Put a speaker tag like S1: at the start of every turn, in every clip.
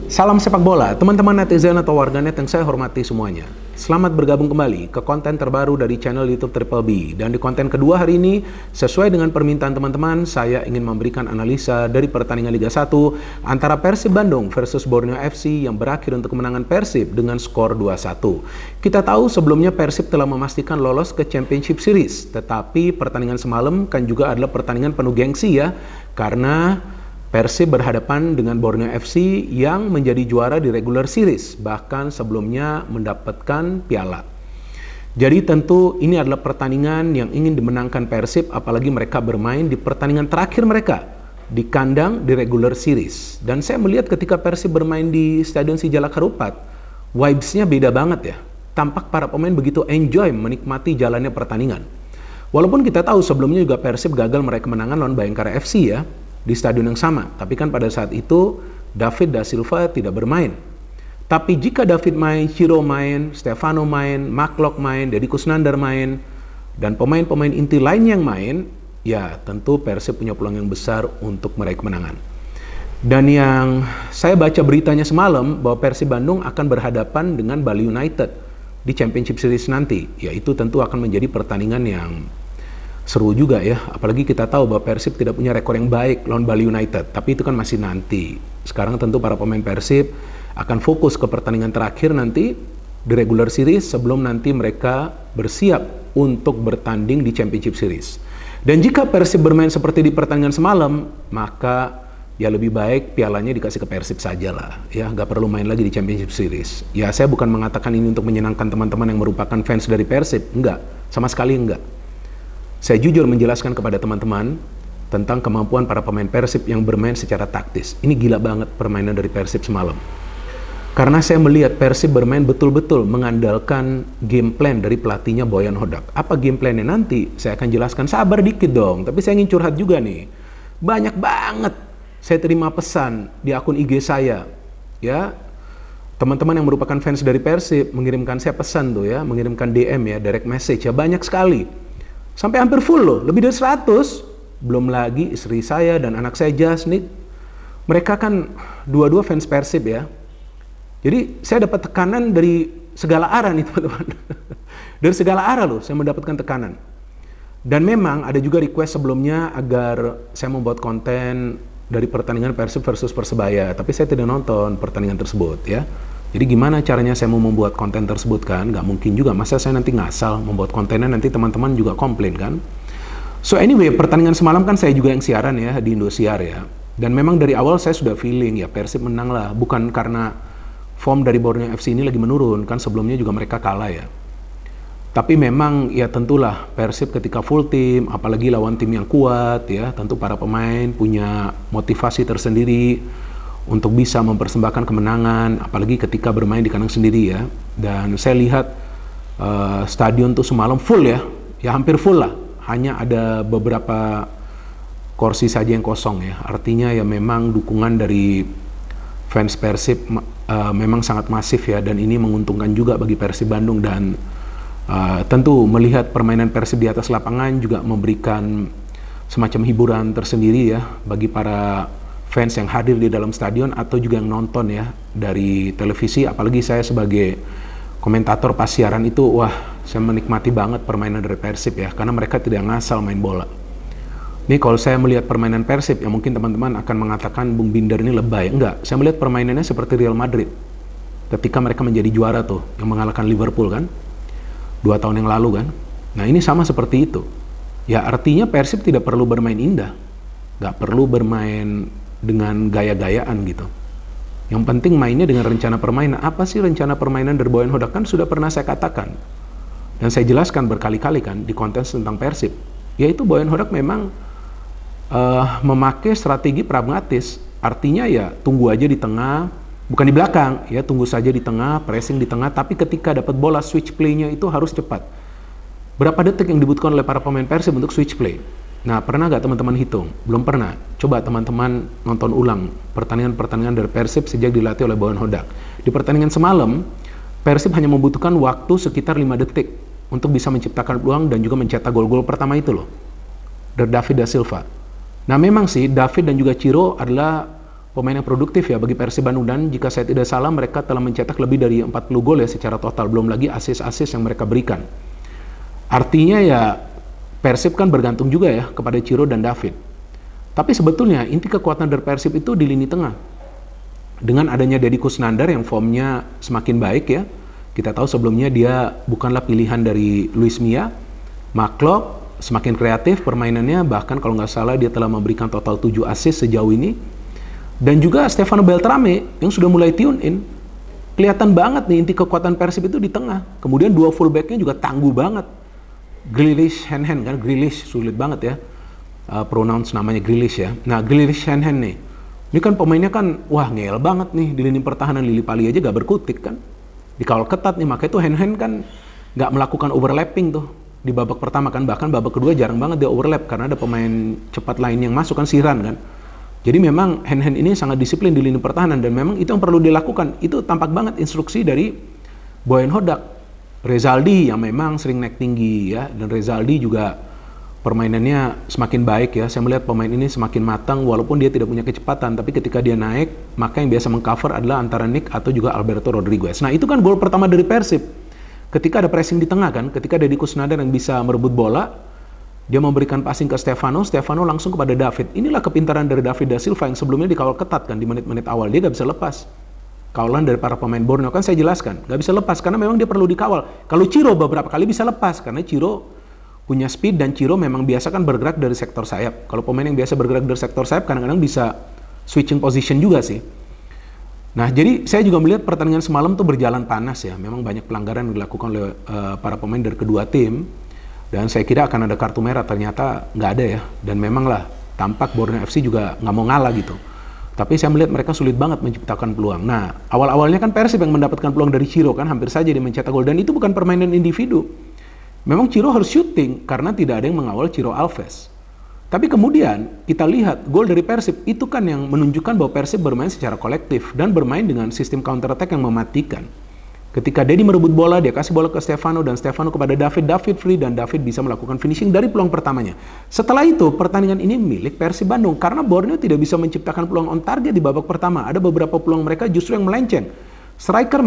S1: Salam sepak bola, teman-teman netizen atau warganet yang saya hormati semuanya. Selamat bergabung kembali ke konten terbaru dari channel YouTube Triple B. Dan di konten kedua hari ini, sesuai dengan permintaan teman-teman, saya ingin memberikan analisa dari pertandingan Liga 1 antara Persib Bandung versus Borneo FC yang berakhir untuk kemenangan Persib dengan skor 2-1. Kita tahu sebelumnya Persib telah memastikan lolos ke Championship Series, tetapi pertandingan semalam kan juga adalah pertandingan penuh gengsi ya, karena Persib berhadapan dengan Borneo FC yang menjadi juara di regular series, bahkan sebelumnya mendapatkan piala. Jadi tentu ini adalah pertandingan yang ingin dimenangkan Persib, apalagi mereka bermain di pertandingan terakhir mereka di kandang di regular series. Dan saya melihat ketika Persib bermain di Stadion Sijalak Harupat, vibes-nya beda banget ya. Tampak para pemain begitu enjoy menikmati jalannya pertandingan. Walaupun kita tahu sebelumnya juga Persib gagal meraih kemenangan lawan Bayangkara FC ya, di stadion yang sama, tapi kan pada saat itu David Da Silva tidak bermain. Tapi jika David main, Ciro main, Stefano main, Maklok main, Deddy Kusnandar main, dan pemain-pemain inti lain yang main, ya tentu Persib punya peluang yang besar untuk meraih kemenangan. Dan yang saya baca beritanya semalam bahwa Persib Bandung akan berhadapan dengan Bali United di Championship Series nanti, yaitu tentu akan menjadi pertandingan yang seru juga ya, apalagi kita tahu bahwa Persib tidak punya rekor yang baik lawan Bali United, tapi itu kan masih nanti. Sekarang tentu para pemain Persib akan fokus ke pertandingan terakhir nanti di regular series sebelum nanti mereka bersiap untuk bertanding di Championship Series. Dan jika Persib bermain seperti di pertandingan semalam, maka ya lebih baik pialanya dikasih ke Persib saja lah, ya nggak perlu main lagi di Championship Series. Ya saya bukan mengatakan ini untuk menyenangkan teman-teman yang merupakan fans dari Persib, enggak, sama sekali enggak. Saya jujur menjelaskan kepada teman-teman tentang kemampuan para pemain Persib yang bermain secara taktis. Ini gila banget permainan dari Persib semalam. Karena saya melihat Persib bermain betul-betul mengandalkan game plan dari pelatihnya Boyan Hodak. Apa game plan-nya nanti? Saya akan jelaskan, sabar dikit dong. Tapi saya ingin curhat juga nih. Banyak banget saya terima pesan di akun IG saya. Ya, teman-teman yang merupakan fans dari Persib mengirimkan saya pesan tuh ya, mengirimkan DM ya, direct message ya, banyak sekali. Sampai hampir full loh, lebih dari 100. Belum lagi istri saya dan anak saya Jasnik. Mereka kan dua-dua fans Persib ya. Jadi saya dapat tekanan dari segala arah nih teman-teman. Dari segala arah loh saya mendapatkan tekanan. Dan memang ada juga request sebelumnya agar saya membuat konten dari pertandingan Persib versus Persebaya. Tapi saya tidak nonton pertandingan tersebut ya. Jadi gimana caranya saya mau membuat konten tersebut kan? Nggak mungkin juga, masa saya nanti ngasal membuat kontennya, nanti teman-teman juga komplain kan? So anyway, pertandingan semalam kan saya juga yang siaran ya di Indosiar ya. Dan memang dari awal saya sudah feeling ya Persib menang lah. Bukan karena form dari Borneo FC ini lagi menurun, kan sebelumnya juga mereka kalah ya. Tapi memang ya tentulah Persib ketika full tim, apalagi lawan tim yang kuat ya, tentu para pemain punya motivasi tersendiri untuk bisa mempersembahkan kemenangan, apalagi ketika bermain di kandang sendiri ya. Dan saya lihat stadion tuh semalam full ya hampir full lah. Hanya ada beberapa kursi saja yang kosong ya. Artinya ya memang dukungan dari fans Persib memang sangat masif ya, dan ini menguntungkan juga bagi Persib Bandung. Dan tentu melihat permainan Persib di atas lapangan juga memberikan semacam hiburan tersendiri ya bagi para fans yang hadir di dalam stadion atau juga yang nonton ya dari televisi. Apalagi saya sebagai komentator pas siaran itu, wah saya menikmati banget permainan dari Persib ya, karena mereka tidak ngasal main bola. Nih kalau saya melihat permainan Persib, ya mungkin teman-teman akan mengatakan Bung Binder ini lebay. Enggak, saya melihat permainannya seperti Real Madrid ketika mereka menjadi juara tuh, yang mengalahkan Liverpool kan 2 tahun yang lalu kan. Nah ini sama seperti itu ya, artinya Persib tidak perlu bermain indah, nggak perlu bermain dengan gaya-gayaan gitu. Yang penting mainnya dengan rencana permainan. Apa sih rencana permainan dari Boyan Hodak? Kan sudah pernah saya katakan dan saya jelaskan berkali-kali kan di konten tentang Persib, yaitu Boyan Hodak memang memakai strategi pragmatis. Artinya ya tunggu aja di tengah, bukan di belakang ya, tunggu saja di tengah, pressing di tengah, tapi ketika dapat bola switch play-nya itu harus cepat. Berapa detik yang dibutuhkan oleh para pemain Persib untuk switch play? Nah, pernah nggak teman-teman hitung? Belum pernah. Coba teman-teman nonton ulang pertandingan-pertandingan dari Persib sejak dilatih oleh Boyan Hodak. Di pertandingan semalam, Persib hanya membutuhkan waktu sekitar 5 detik untuk bisa menciptakan peluang dan juga mencetak gol-gol pertama itu loh, dari David Da Silva. Nah memang sih David dan juga Ciro adalah pemain yang produktif ya bagi Persib Bandung, dan jika saya tidak salah mereka telah mencetak lebih dari 40 gol ya secara total, belum lagi assist-assist yang mereka berikan. Artinya ya Persib kan bergantung juga ya kepada Ciro dan David. Tapi sebetulnya inti kekuatan dari Persib itu di lini tengah. Dengan adanya Deddy Kusnandar yang formnya semakin baik ya. Kita tahu sebelumnya dia bukanlah pilihan dari Luis Mia. McClough semakin kreatif permainannya, bahkan kalau nggak salah dia telah memberikan total 7 assist sejauh ini. Dan juga Stefano Beltrame yang sudah mulai tune in. Kelihatan banget nih inti kekuatan Persib itu di tengah. Kemudian dua fullbacknya juga tangguh banget. Grealish, Henhen kan, Grealish sulit banget ya. Pronounce namanya Grealish ya. Nah, Grealish, Henhen nih. Ini kan pemainnya kan, wah ngeyel banget nih di lini pertahanan. Lili Pali aja gak berkutik kan. Dikawal ketat nih, makanya tuh Henhen kan gak melakukan overlapping tuh di babak pertama kan. Bahkan babak kedua jarang banget dia overlap karena ada pemain cepat lain yang masuk kan, Siran kan. Jadi memang Henhen ini sangat disiplin di lini pertahanan dan memang itu yang perlu dilakukan. Itu tampak banget instruksi dari Boyan Hodak. Rezaldi yang memang sering naik tinggi ya, dan Rezaldi juga permainannya semakin baik ya. Saya melihat pemain ini semakin matang walaupun dia tidak punya kecepatan, tapi ketika dia naik maka yang biasa mengcover adalah antara Nick atau juga Alberto Rodriguez. Nah itu kan gol pertama dari Persib. Ketika ada pressing di tengah kan, ketika Deddy Kusnandar yang bisa merebut bola, dia memberikan passing ke Stefano langsung kepada David. Inilah kepintaran dari David da Silva yang sebelumnya dikawal ketat kan di menit-menit awal. Dia gak bisa lepas. Kawalan dari para pemain Borneo kan saya jelaskan. Gak bisa lepas karena memang dia perlu dikawal. Kalau Ciro beberapa kali bisa lepas karena Ciro punya speed dan Ciro memang biasa kan bergerak dari sektor sayap. Kalau pemain yang biasa bergerak dari sektor sayap kadang-kadang bisa switching position juga sih. Nah, jadi saya juga melihat pertandingan semalam tuh berjalan panas ya. Memang banyak pelanggaran yang dilakukan oleh para pemain dari kedua tim. Dan saya kira akan ada kartu merah, ternyata nggak ada ya. Dan memang lah, tampak Borneo FC juga nggak mau ngalah gitu. Tapi saya melihat mereka sulit banget menciptakan peluang. Nah, awal-awalnya kan Persib yang mendapatkan peluang dari Ciro kan, hampir saja dia mencetak gol. Dan itu bukan permainan individu. Memang Ciro harus shooting, karena tidak ada yang mengawal Ciro Alves. Tapi kemudian, kita lihat gol dari Persib, itu kan yang menunjukkan bahwa Persib bermain secara kolektif, dan bermain dengan sistem counter attack yang mematikan. Ketika Deddy merebut bola, dia kasih bola ke Stefano dan Stefano kepada David. David free dan David bisa melakukan finishing dari peluang pertamanya. Setelah itu, pertandingan ini milik Persib Bandung karena Borneo tidak bisa menciptakan peluang on target di babak pertama. Ada beberapa peluang mereka justru yang melenceng. Striker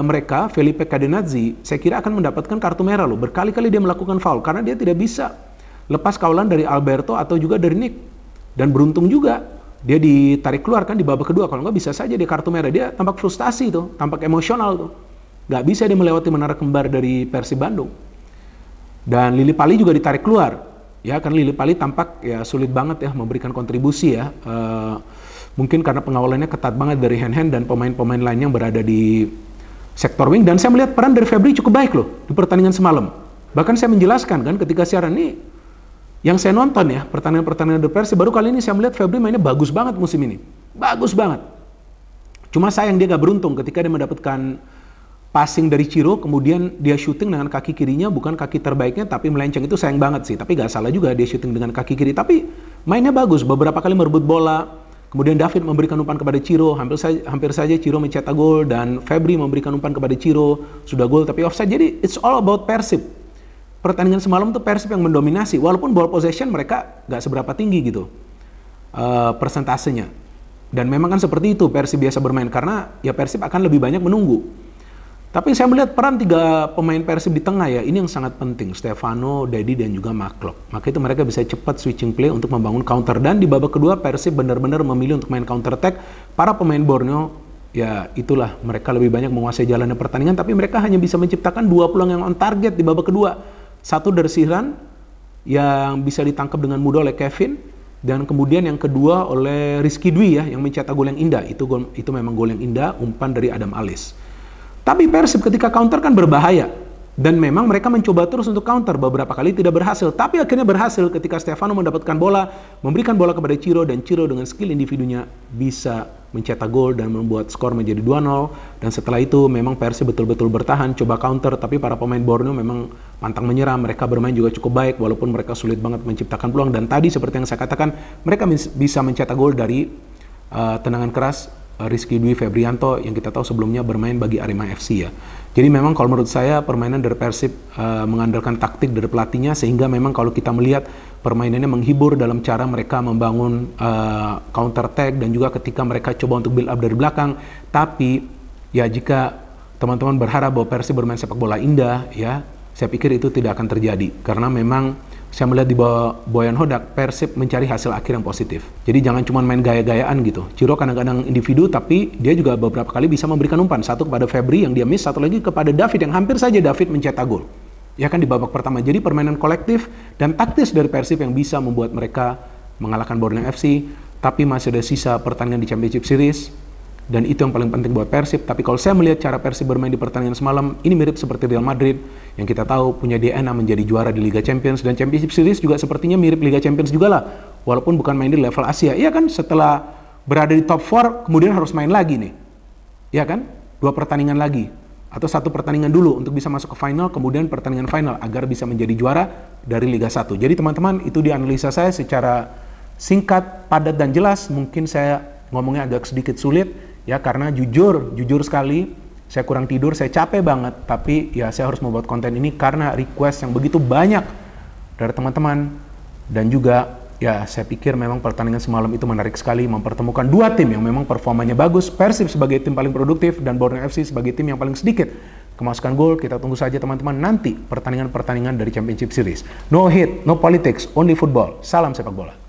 S1: mereka, Felipe Cadenazzi, saya kira akan mendapatkan kartu merah loh. Berkali-kali dia melakukan foul karena dia tidak bisa lepas kawalan dari Alberto atau juga dari Nick. Dan beruntung juga dia ditarik keluar kan di babak kedua. Kalau nggak bisa saja dia kartu merah. Dia tampak frustasi tuh, tampak emosional tuh. Nggak bisa dia melewati menara kembar dari Persib Bandung. Dan Lili Pali juga ditarik keluar. Ya, karena Lili Pali tampak ya sulit banget ya memberikan kontribusi ya. Mungkin karena pengawalannya ketat banget dari Henhen dan pemain-pemain lain yang berada di sektor wing. Dan saya melihat peran dari Febri cukup baik loh di pertandingan semalam. Bahkan saya menjelaskan kan ketika siaran ini, yang saya nonton ya, pertandingan-pertandingan dari Persib, baru kali ini saya melihat Febri mainnya bagus banget musim ini. Bagus banget. Cuma sayang dia nggak beruntung ketika dia mendapatkan passing dari Ciro, kemudian dia shooting dengan kaki kirinya, bukan kaki terbaiknya, tapi melenceng. Itu sayang banget sih. Tapi gak salah juga dia shooting dengan kaki kiri. Tapi mainnya bagus, beberapa kali merebut bola. Kemudian David memberikan umpan kepada Ciro, hampir saja Ciro mencetak gol, dan Febri memberikan umpan kepada Ciro, sudah gol tapi offside. Jadi it's all about Persib. Pertandingan semalam tuh Persib yang mendominasi, walaupun ball possession mereka gak seberapa tinggi gitu persentasenya. Dan memang kan seperti itu Persib biasa bermain, karena ya Persib akan lebih banyak menunggu. Tapi saya melihat peran 3 pemain Persib di tengah ya, ini yang sangat penting. Stefano, Deddy, dan juga McClough. Maka itu mereka bisa cepat switching play untuk membangun counter. Dan di babak kedua Persib benar-benar memilih untuk main counter attack. Para pemain Borneo, ya itulah, mereka lebih banyak menguasai jalannya pertandingan. Tapi mereka hanya bisa menciptakan 2 peluang yang on target di babak kedua. Satu dari Siran, yang bisa ditangkap dengan mudah oleh Kevin. Dan kemudian yang kedua oleh Rizky Dwi ya, yang mencetak gol yang indah. Itu memang gol yang indah, umpan dari Adam Alis. Tapi Persib ketika counter kan berbahaya. Dan memang mereka mencoba terus untuk counter. Beberapa kali tidak berhasil. Tapi akhirnya berhasil ketika Stefano mendapatkan bola, memberikan bola kepada Ciro, dan Ciro dengan skill individunya bisa mencetak gol dan membuat skor menjadi 2-0. Dan setelah itu memang Persib betul-betul bertahan, coba counter. Tapi para pemain Borneo memang pantang menyerah. Mereka bermain juga cukup baik walaupun mereka sulit banget menciptakan peluang. Dan tadi seperti yang saya katakan, mereka bisa mencetak gol dari tendangan keras Rizky Dwi Febrianto yang kita tahu sebelumnya bermain bagi Arema FC ya. Jadi memang kalau menurut saya permainan dari Persib mengandalkan taktik dari pelatihnya, sehingga memang kalau kita melihat permainannya menghibur dalam cara mereka membangun counter attack dan juga ketika mereka coba untuk build up dari belakang. Tapi ya jika teman-teman berharap bahwa Persib bermain sepak bola indah ya, saya pikir itu tidak akan terjadi karena memang saya melihat di bawah Boyan Hodak, Persib mencari hasil akhir yang positif. Jadi jangan cuma main gaya-gayaan gitu. Ciro kadang-kadang individu, tapi dia juga beberapa kali bisa memberikan umpan. Satu kepada Febri yang dia miss, satu lagi kepada David yang hampir saja David mencetak gol. Ya kan di babak pertama. Jadi permainan kolektif dan taktis dari Persib yang bisa membuat mereka mengalahkan Borneo FC. Tapi masih ada sisa pertandingan di Championship Series. Dan itu yang paling penting buat Persib. Tapi kalau saya melihat cara Persib bermain di pertandingan semalam, ini mirip seperti Real Madrid yang kita tahu punya DNA menjadi juara di Liga Champions, dan Championship Series juga sepertinya mirip Liga Champions juga lah, walaupun bukan main di level Asia. Iya kan, setelah berada di top 4 kemudian harus main lagi nih. Iya kan, 2 pertandingan lagi atau 1 pertandingan dulu untuk bisa masuk ke final, kemudian pertandingan final agar bisa menjadi juara dari Liga 1. Jadi teman-teman, itu dianalisa saya secara singkat, padat dan jelas. Mungkin saya ngomongnya agak sedikit sulit ya, karena jujur sekali saya kurang tidur, saya capek banget, tapi ya saya harus membuat konten ini karena request yang begitu banyak dari teman-teman. Dan juga ya saya pikir memang pertandingan semalam itu menarik sekali, mempertemukan 2 tim yang memang performanya bagus. Persib sebagai tim paling produktif dan Borneo FC sebagai tim yang paling sedikit kemasukan gol. Kita tunggu saja teman-teman nanti pertandingan-pertandingan dari Championship Series. No hate, no politics, only football. Salam sepak bola.